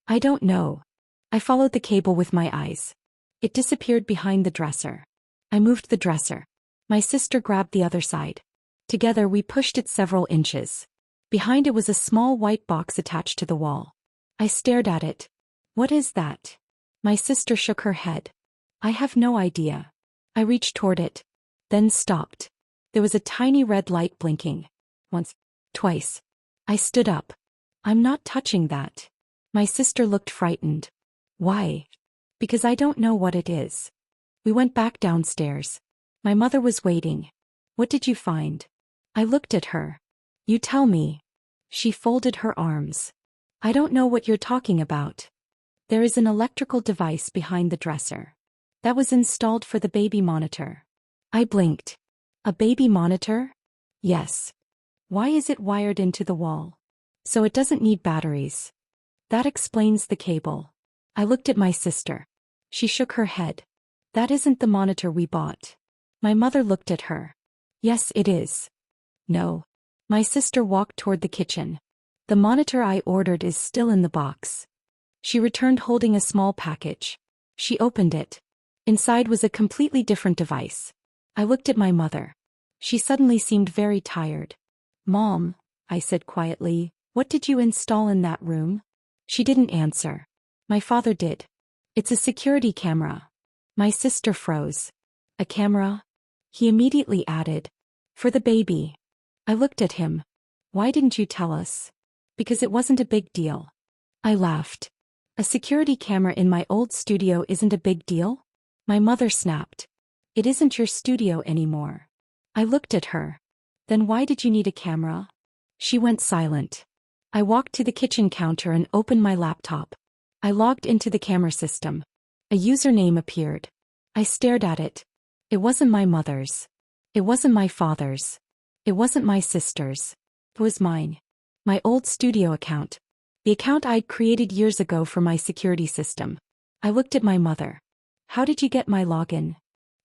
"I don't know." I followed the cable with my eyes. It disappeared behind the dresser. I moved the dresser. My sister grabbed the other side. Together we pushed it several inches. Behind it was a small white box attached to the wall. I stared at it. "What is that?" My sister shook her head. "I have no idea." I reached toward it. Then stopped. There was a tiny red light blinking. Once. Twice. I stood up. "I'm not touching that." My sister looked frightened. "Why?" "Because I don't know what it is." We went back downstairs. My mother was waiting. "What did you find?" I looked at her. "You tell me." She folded her arms. "I don't know what you're talking about." "There is an electrical device behind the dresser. That was installed for the baby monitor." I blinked. "A baby monitor?" "Yes." "Why is it wired into the wall?" "So it doesn't need batteries." "That explains the cable." I looked at my sister. She shook her head. "That isn't the monitor we bought." My mother looked at her. "Yes, it is." "No." My sister walked toward the kitchen. "The monitor I ordered is still in the box." She returned holding a small package. She opened it. Inside was a completely different device. I looked at my mother. She suddenly seemed very tired. "Mom," I said quietly, "what did you install in that room?" She didn't answer. My father did. "It's a security camera." My sister froze. "A camera?" He immediately added. "For the baby." I looked at him. "Why didn't you tell us?" "Because it wasn't a big deal." I laughed. "A security camera in my old studio isn't a big deal?" My mother snapped. "It isn't your studio anymore." I looked at her. "Then why did you need a camera?" She went silent. I walked to the kitchen counter and opened my laptop. I logged into the camera system. A username appeared. I stared at it. It wasn't my mother's. It wasn't my father's. It wasn't my sister's. It was mine. My old studio account. The account I'd created years ago for my security system. I looked at my mother. "How did you get my login?"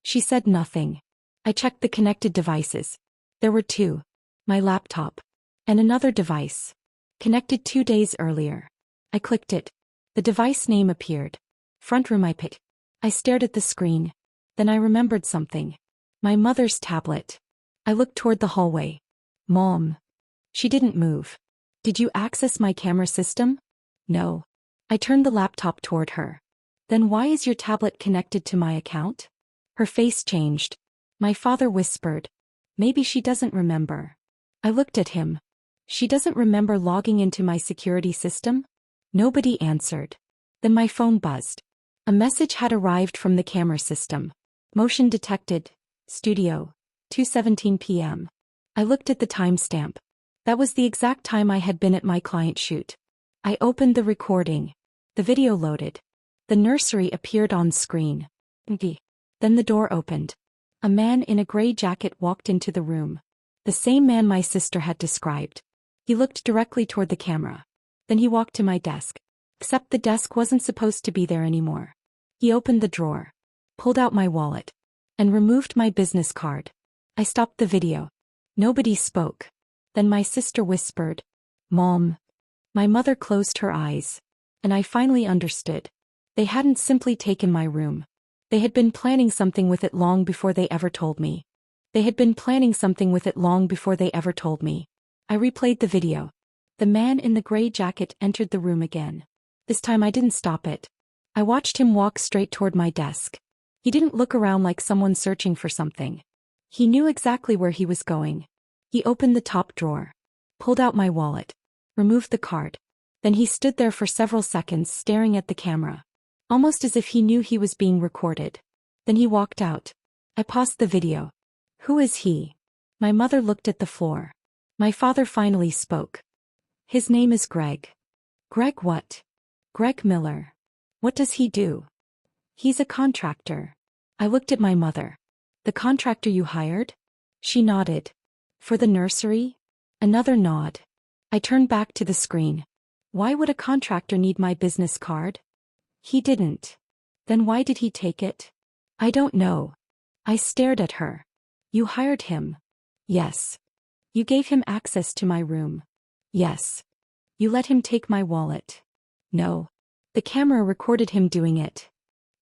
She said nothing. I checked the connected devices. There were two. My laptop. And another device. Connected 2 days earlier. I clicked it. The device name appeared. Front room I picked. I stared at the screen. Then I remembered something. My mother's tablet. I looked toward the hallway. "Mom." She didn't move. "Did you access my camera system?" "No." I turned the laptop toward her. "Then why is your tablet connected to my account?" Her face changed. My father whispered. "Maybe she doesn't remember." I looked at him. "She doesn't remember logging into my security system?" Nobody answered. Then my phone buzzed. A message had arrived from the camera system. "Motion detected. Studio. 2:17 p.m. I looked at the timestamp. That was the exact time I had been at my client shoot. I opened the recording. The video loaded. The nursery appeared on screen. Then the door opened. A man in a gray jacket walked into the room. The same man my sister had described. He looked directly toward the camera. Then he walked to my desk. Except the desk wasn't supposed to be there anymore. He opened the drawer, pulled out my wallet, and removed my business card. I stopped the video. Nobody spoke. Then my sister whispered, "Mom." My mother closed her eyes. And I finally understood. They hadn't simply taken my room. They had been planning something with it long before they ever told me. I replayed the video. The man in the gray jacket entered the room again. This time I didn't stop it. I watched him walk straight toward my desk. He didn't look around like someone searching for something. He knew exactly where he was going. He opened the top drawer, pulled out my wallet, removed the card. Then he stood there for several seconds staring at the camera, almost as if he knew he was being recorded. Then he walked out. I paused the video. "Who is he?" My mother looked at the floor. My father finally spoke. "His name is Greg." "Greg what?" "Greg Miller." "What does he do?" "He's a contractor." I looked at my mother. "The contractor you hired?" She nodded. "For the nursery?" Another nod. I turned back to the screen. "Why would a contractor need my business card?" "He didn't." "Then why did he take it?" "I don't know." I stared at her. "You hired him?" "Yes." "You gave him access to my room?" "Yes." "You let him take my wallet?" "No." "The camera recorded him doing it."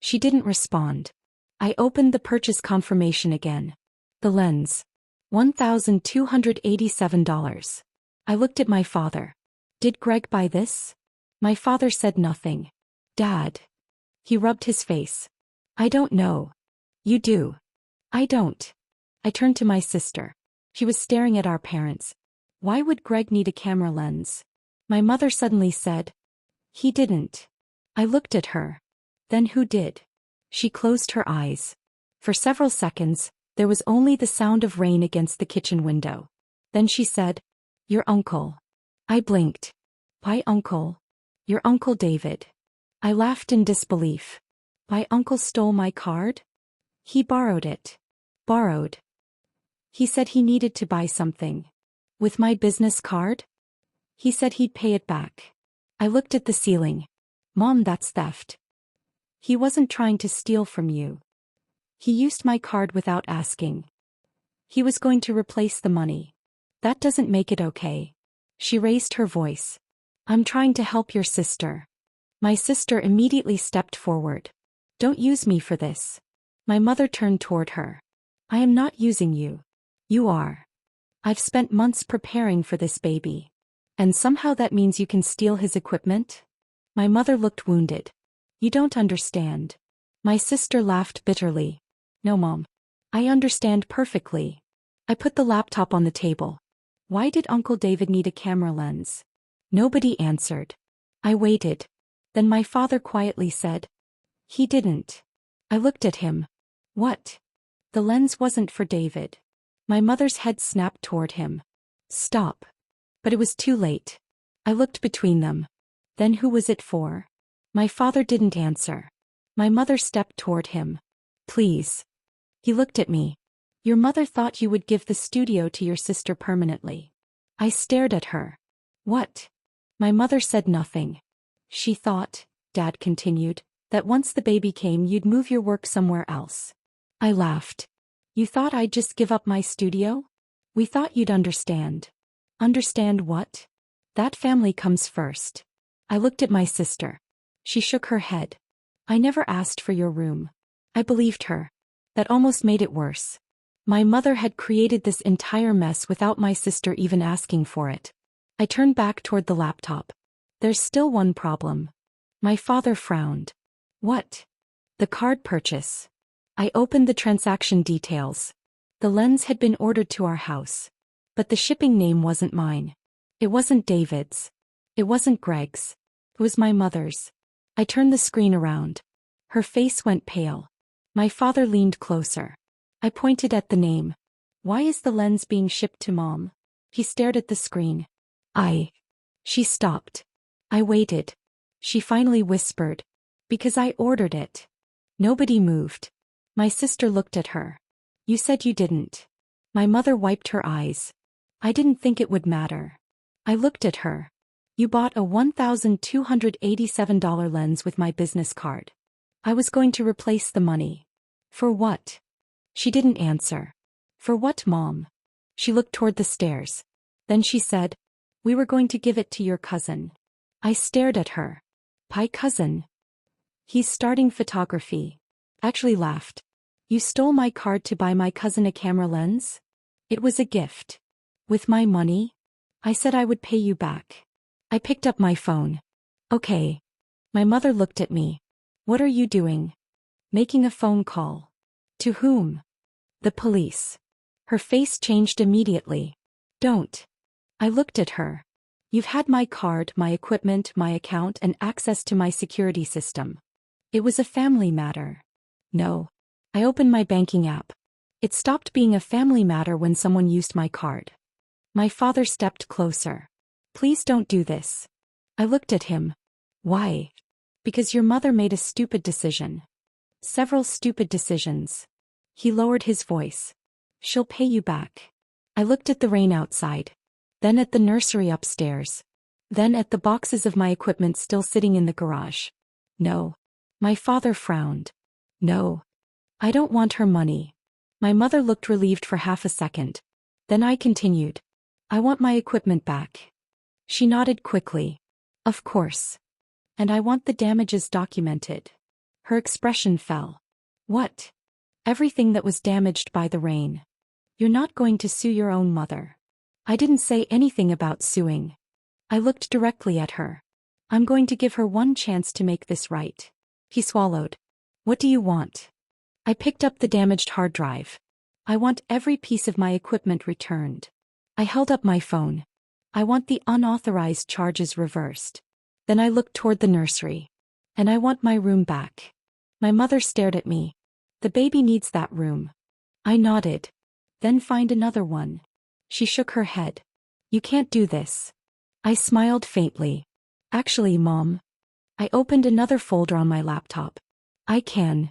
She didn't respond. I opened the purchase confirmation again. The lens. $1,287. I looked at my father. "Did Greg buy this?" My father said nothing. "Dad." He rubbed his face. "I don't know." "You do." "I don't." I turned to my sister. She was staring at our parents. "Why would Greg need a camera lens?" My mother suddenly said, "He didn't." I looked at her. "Then who did?" She closed her eyes. For several seconds, there was only the sound of rain against the kitchen window. Then she said, "Your uncle." I blinked. "My uncle?" "Your Uncle David." I laughed in disbelief. "My uncle stole my card?" "He borrowed it." "Borrowed?" "He said he needed to buy something." "With my business card?" "He said he'd pay it back." I looked at the ceiling. "Mom, that's theft." "He wasn't trying to steal from you. He used my card without asking. He was going to replace the money. That doesn't make it okay." She raised her voice. "I'm trying to help your sister." My sister immediately stepped forward. "Don't use me for this." My mother turned toward her. "I am not using you." "You are. I've spent months preparing for this baby. And somehow that means you can steal his equipment?" My mother looked wounded. "You don't understand." My sister laughed bitterly. "No, Mom. I understand perfectly." I put the laptop on the table. "Why did Uncle David need a camera lens?" Nobody answered. I waited. Then my father quietly said, "He didn't." I looked at him. "What?" "The lens wasn't for David." My mother's head snapped toward him. "Stop." But it was too late. I looked between them. "Then who was it for?" My father didn't answer. My mother stepped toward him. "Please." He looked at me. "Your mother thought you would give the studio to your sister permanently." I stared at her. "What?" My mother said nothing. "She thought," Dad continued, "that once the baby came you'd move your work somewhere else." I laughed. "You thought I'd just give up my studio?" "We thought you'd understand." "Understand what?" "That family comes first." I looked at my sister. She shook her head. "I never asked for your room." I believed her. That almost made it worse. My mother had created this entire mess without my sister even asking for it. I turned back toward the laptop. "There's still one problem." My father frowned. "What?" "The card purchase." I opened the transaction details. The lens had been ordered to our house. But the shipping name wasn't mine. It wasn't David's. It wasn't Greg's. It was my mother's. I turned the screen around. Her face went pale. My father leaned closer. I pointed at the name. "Why is the lens being shipped to Mom?" He stared at the screen. She stopped. I waited. She finally whispered, "Because I ordered it." Nobody moved. My sister looked at her. "You said you didn't." My mother wiped her eyes. "I didn't think it would matter." I looked at her. "You bought a $1,287 lens with my business card." I was going to replace the money. For what? She didn't answer. For what, Mom? She looked toward the stairs. Then she said, we were going to give it to your cousin. I stared at her. My cousin? He's starting photography. Actually laughed. You stole my card to buy my cousin a camera lens? It was a gift. With my money? I said I would pay you back. I picked up my phone. Okay. My mother looked at me. What are you doing? Making a phone call. To whom? The police. Her face changed immediately. Don't. I looked at her. You've had my card, my equipment, my account, and access to my security system. It was a family matter. No. I opened my banking app. It stopped being a family matter when someone used my card. My father stepped closer. Please don't do this. I looked at him. Why? Because your mother made a stupid decision. Several stupid decisions. He lowered his voice. She'll pay you back. I looked at the rain outside. Then at the nursery upstairs. Then at the boxes of my equipment still sitting in the garage. No. My father frowned. No. I don't want her money. My mother looked relieved for half a second. Then I continued. I want my equipment back. She nodded quickly. Of course. And I want the damages documented. Her expression fell. What? Everything that was damaged by the rain. You're not going to sue your own mother. I didn't say anything about suing. I looked directly at her. I'm going to give her one chance to make this right. He swallowed. What do you want? I picked up the damaged hard drive. I want every piece of my equipment returned. I held up my phone. I want the unauthorized charges reversed. Then I looked toward the nursery. And I want my room back. My mother stared at me. The baby needs that room. I nodded. Then find another one. She shook her head. You can't do this. I smiled faintly. Actually, Mom. I opened another folder on my laptop. I can.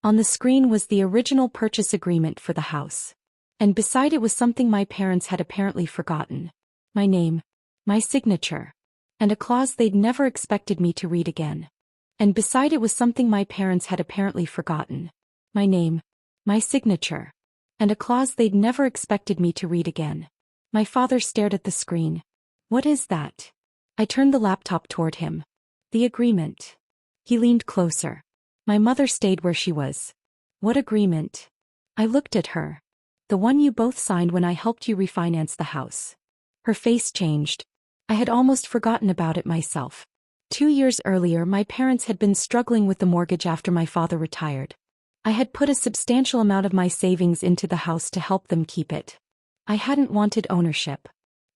On the screen was the original purchase agreement for the house. And beside it was something my parents had apparently forgotten. My name. My signature. And a clause they'd never expected me to read again. And beside it was something my parents had apparently forgotten. My name. My signature. And a clause they'd never expected me to read again. My father stared at the screen. What is that? I turned the laptop toward him. The agreement. He leaned closer. My mother stayed where she was. What agreement? I looked at her. The one you both signed when I helped you refinance the house. Her face changed. I had almost forgotten about it myself. 2 years earlier, my parents had been struggling with the mortgage after my father retired. I had put a substantial amount of my savings into the house to help them keep it. I hadn't wanted ownership.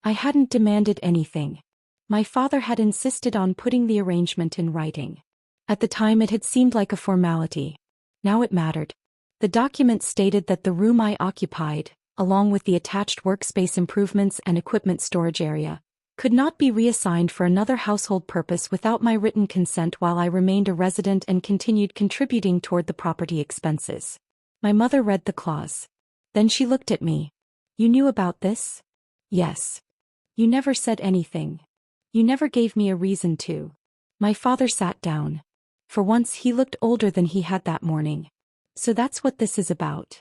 I hadn't demanded anything. My father had insisted on putting the arrangement in writing. At the time it had seemed like a formality. Now it mattered. The document stated that the room I occupied, along with the attached workspace improvements and equipment storage area, could not be reassigned for another household purpose without my written consent while I remained a resident and continued contributing toward the property expenses. My mother read the clause. Then she looked at me. You knew about this? Yes. You never said anything. You never gave me a reason to. My father sat down. For once he looked older than he had that morning. So that's what this is about.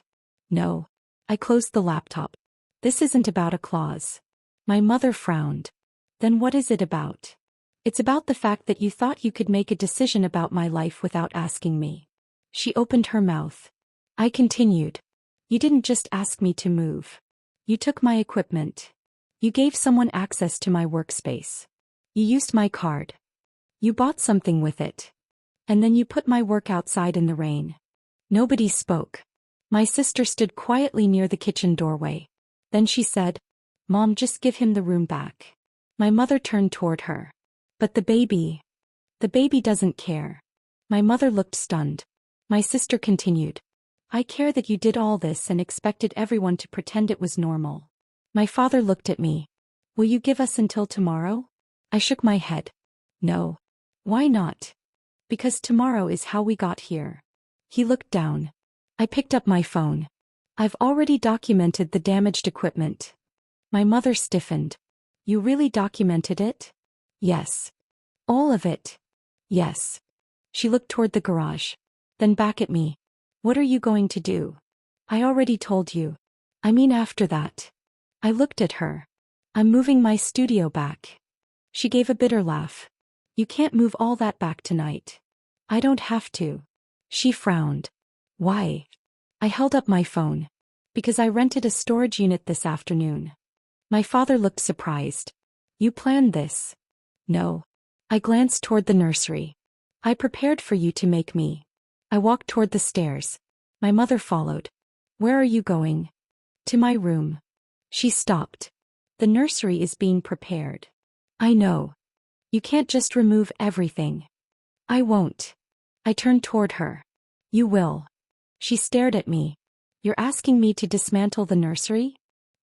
No. I closed the laptop. This isn't about a clause. My mother frowned. Then what is it about? It's about the fact that you thought you could make a decision about my life without asking me. She opened her mouth. I continued. You didn't just ask me to move. You took my equipment. You gave someone access to my workspace. You used my card. You bought something with it. And then you put my work outside in the rain. Nobody spoke. My sister stood quietly near the kitchen doorway. Then she said, Mom, just give him the room back. My mother turned toward her. But the baby doesn't care. My mother looked stunned. My sister continued. I care that you did all this and expected everyone to pretend it was normal. My father looked at me. Will you give us until tomorrow? I shook my head. No. Why not? Because tomorrow is how we got here. He looked down. I picked up my phone. I've already documented the damaged equipment. My mother stiffened. You really documented it? Yes. All of it? Yes. She looked toward the garage. Then back at me. What are you going to do? I already told you. I mean after that. I looked at her. I'm moving my studio back. She gave a bitter laugh. You can't move all that back tonight. I don't have to. She frowned. Why? I held up my phone. Because I rented a storage unit this afternoon. My father looked surprised. You planned this? No. I glanced toward the nursery. I prepared for you to make me. I walked toward the stairs. My mother followed. Where are you going? To my room. She stopped. The nursery is being prepared. I know. You can't just remove everything. I won't. I turned toward her. You will. She stared at me. You're asking me to dismantle the nursery?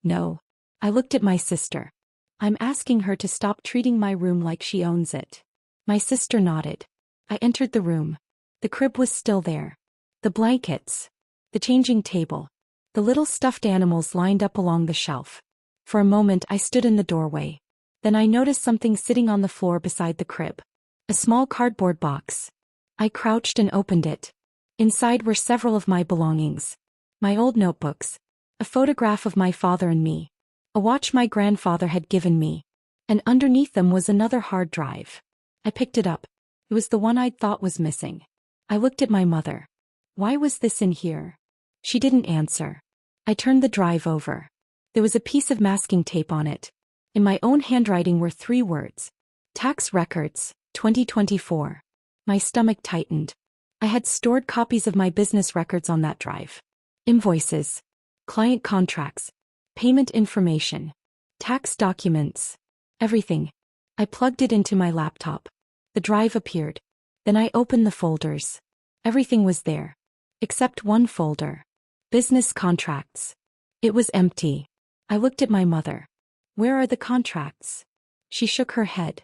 No. I looked at my sister. I'm asking her to stop treating my room like she owns it. My sister nodded. I entered the room. The crib was still there. The blankets. The changing table. The little stuffed animals lined up along the shelf. For a moment I stood in the doorway. Then I noticed something sitting on the floor beside the crib. A small cardboard box. I crouched and opened it. Inside were several of my belongings. My old notebooks. A photograph of my father and me. A watch my grandfather had given me. And underneath them was another hard drive. I picked it up. It was the one I'd thought was missing. I looked at my mother. Why was this in here? She didn't answer. I turned the drive over. There was a piece of masking tape on it. In my own handwriting were 3 words. Tax records, 2024. My stomach tightened. I had stored copies of my business records on that drive. Invoices. Client contracts. Payment information. Tax documents. Everything. I plugged it into my laptop. The drive appeared. Then I opened the folders. Everything was there. Except one folder. Business contracts. It was empty. I looked at my mother. Where are the contracts? She shook her head.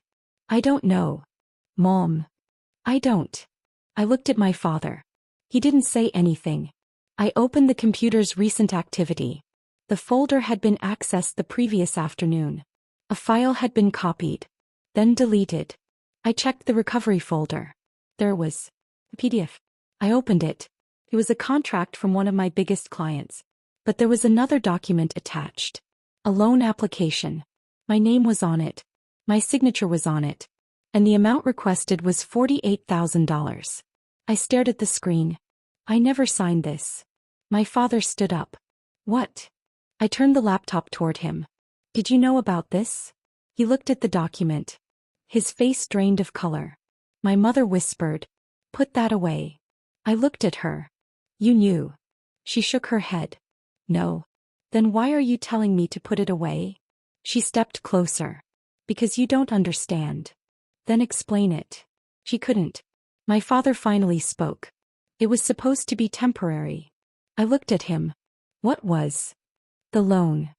I don't know. Mom. I don't. I looked at my father. He didn't say anything. I opened the computer's recent activity. The folder had been accessed the previous afternoon. A file had been copied. Then deleted. I checked the recovery folder. There was a PDF. I opened it. It was a contract from one of my biggest clients. But there was another document attached. A loan application. My name was on it. My signature was on it. And the amount requested was $48,000. I stared at the screen. I never signed this. My father stood up. What? I turned the laptop toward him. Did you know about this? He looked at the document. His face drained of color. My mother whispered, Put that away. I looked at her. You knew. She shook her head. No. Then why are you telling me to put it away? She stepped closer. Because you don't understand. Then explain it. She couldn't. My father finally spoke. It was supposed to be temporary. I looked at him. What was? The loan.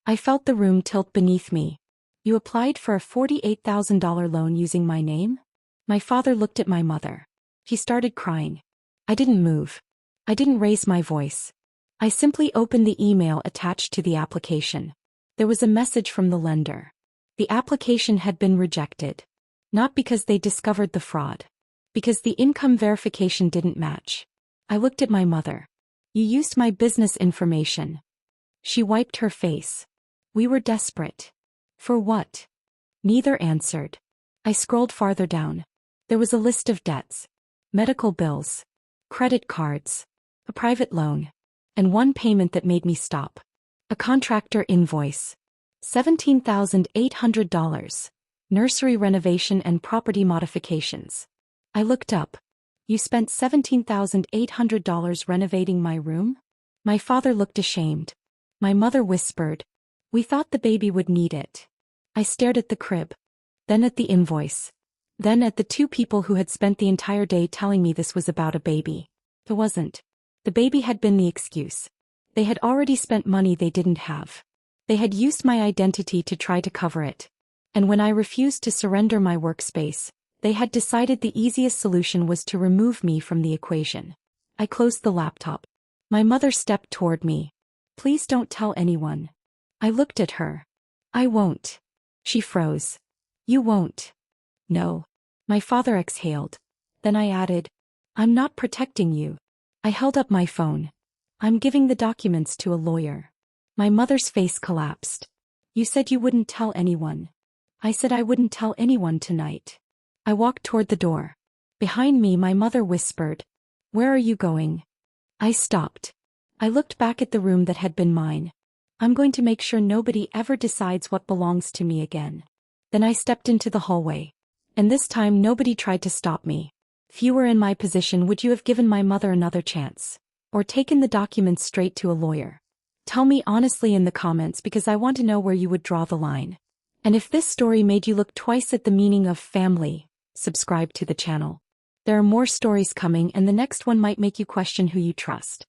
I felt the room tilt beneath me. You applied for a $48,000 loan using my name? My father looked at my mother. She started crying. I didn't move. I didn't raise my voice. I simply opened the email attached to the application. There was a message from the lender. The application had been rejected. Not because they discovered the fraud. Because the income verification didn't match. I looked at my mother. You used my business information. She wiped her face. We were desperate. For what? Neither answered. I scrolled farther down. There was a list of debts. Medical bills. Credit cards. A private loan. And one payment that made me stop. A contractor invoice. $17,800. Nursery renovation and property modifications. I looked up. You spent $17,800 renovating my room? My father looked ashamed. My mother whispered. We thought the baby would need it. I stared at the crib. Then at the invoice. Then at the 2 people who had spent the entire day telling me this was about a baby. It wasn't. The baby had been the excuse. They had already spent money they didn't have. They had used my identity to try to cover it. And when I refused to surrender my workspace, they had decided the easiest solution was to remove me from the equation. I closed the laptop. My mother stepped toward me. Please don't tell anyone. I looked at her. I won't. She froze. You won't. No. My father exhaled. Then I added, I'm not protecting you. I held up my phone. I'm giving the documents to a lawyer. My mother's face collapsed. You said you wouldn't tell anyone. I said I wouldn't tell anyone tonight. I walked toward the door. Behind me, my mother whispered, "Where are you going?" I stopped. I looked back at the room that had been mine. I'm going to make sure nobody ever decides what belongs to me again. Then I stepped into the hallway. And this time nobody tried to stop me. If you were in my position, would you have given my mother another chance? Or taken the documents straight to a lawyer? Tell me honestly in the comments, because I want to know where you would draw the line. And if this story made you look twice at the meaning of family, subscribe to the channel. There are more stories coming, and the next one might make you question who you trust.